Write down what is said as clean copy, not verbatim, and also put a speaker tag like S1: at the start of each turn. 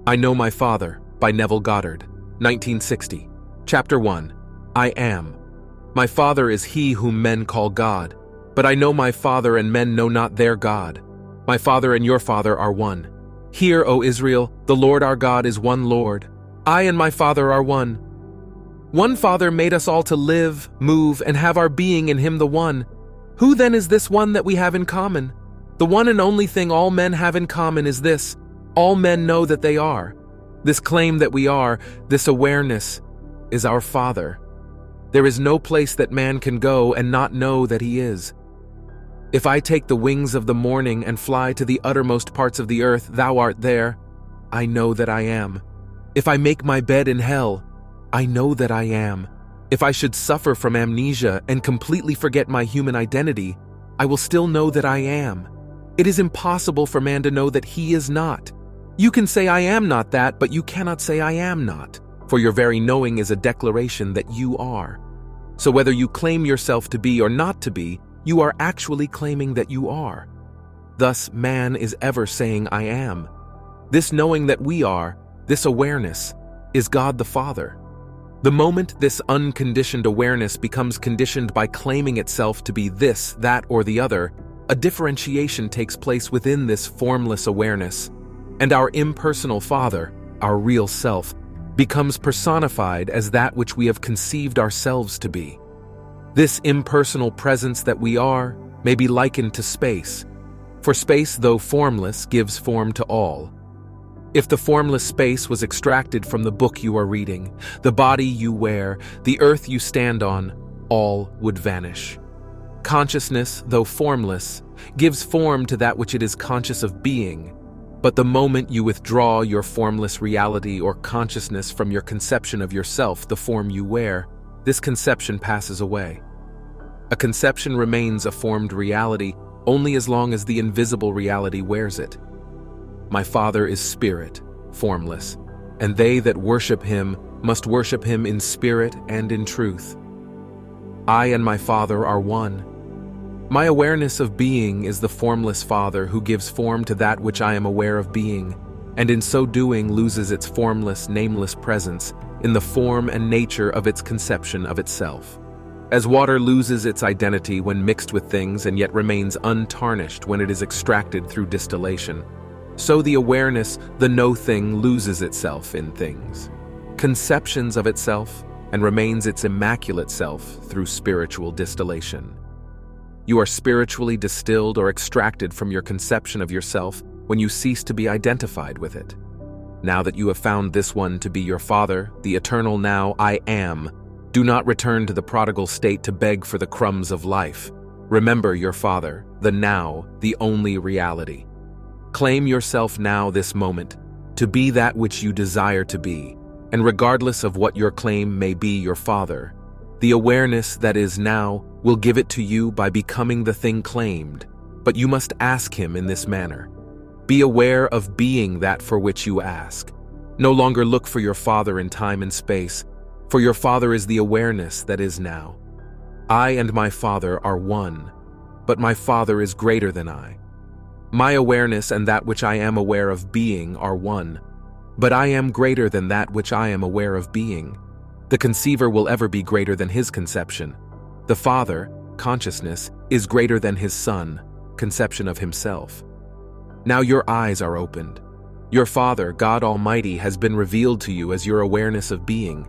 S1: I Know My Father by Neville Goddard, 1960. Chapter 1. I Am. My Father is he whom men call God, but I know my Father and men know not their God. My Father and your Father are one. Hear, O Israel, the Lord our God is one Lord. I and my Father are one. One Father made us all to live, move, and have our being in him the one. Who then is this one that we have in common? The one and only thing all men have in common is this: all men know that they are. This claim that we are, this awareness, is our Father. There is no place that man can go and not know that he is. If I take the wings of the morning and fly to the uttermost parts of the earth, thou art there. I know that I am. If I make my bed in hell, I know that I am. If I should suffer from amnesia and completely forget my human identity, I will still know that I am. It is impossible for man to know that he is not. You can say I am not that, but you cannot say I am not, for your very knowing is a declaration that you are. So whether you claim yourself to be or not to be, you are actually claiming that you are. Thus, man is ever saying I am. This knowing that we are, this awareness, is God the Father. The moment this unconditioned awareness becomes conditioned by claiming itself to be this, that, or the other, a differentiation takes place within this formless awareness, and our impersonal Father, our real self, becomes personified as that which we have conceived ourselves to be. This impersonal presence that we are may be likened to space, for space, though formless, gives form to all. If the formless space was extracted from the book you are reading, the body you wear, the earth you stand on, all would vanish. Consciousness, though formless, gives form to that which it is conscious of being, but the moment you withdraw your formless reality or consciousness from your conception of yourself, the form you wear, this conception passes away. A conception remains a formed reality only as long as the invisible reality wears it. My Father is spirit, formless, and they that worship him must worship him in spirit and in truth. I and my Father are one. My awareness of being is the formless Father who gives form to that which I am aware of being, and in so doing loses its formless, nameless presence in the form and nature of its conception of itself. As water loses its identity when mixed with things and yet remains untarnished when it is extracted through distillation, so the awareness, the no thing, loses itself in things, conceptions of itself, and remains its immaculate self through spiritual distillation. You are spiritually distilled or extracted from your conception of yourself when you cease to be identified with it. Now that you have found this one to be your Father, the eternal now I am, do not return to the prodigal state to beg for the crumbs of life. Remember your Father, the now, the only reality. Claim yourself now this moment to be that which you desire to be, and regardless of what your claim may be your Father, the awareness that is now will give it to you by becoming the thing claimed, but you must ask him in this manner. Be aware of being that for which you ask. No longer look for your Father in time and space, for your Father is the awareness that is now. I and my Father are one, but my Father is greater than I. My awareness and that which I am aware of being are one, but I am greater than that which I am aware of being. The conceiver will ever be greater than his conception. The Father, consciousness, is greater than his Son, conception of himself. Now your eyes are opened. Your Father, God Almighty, has been revealed to you as your awareness of being.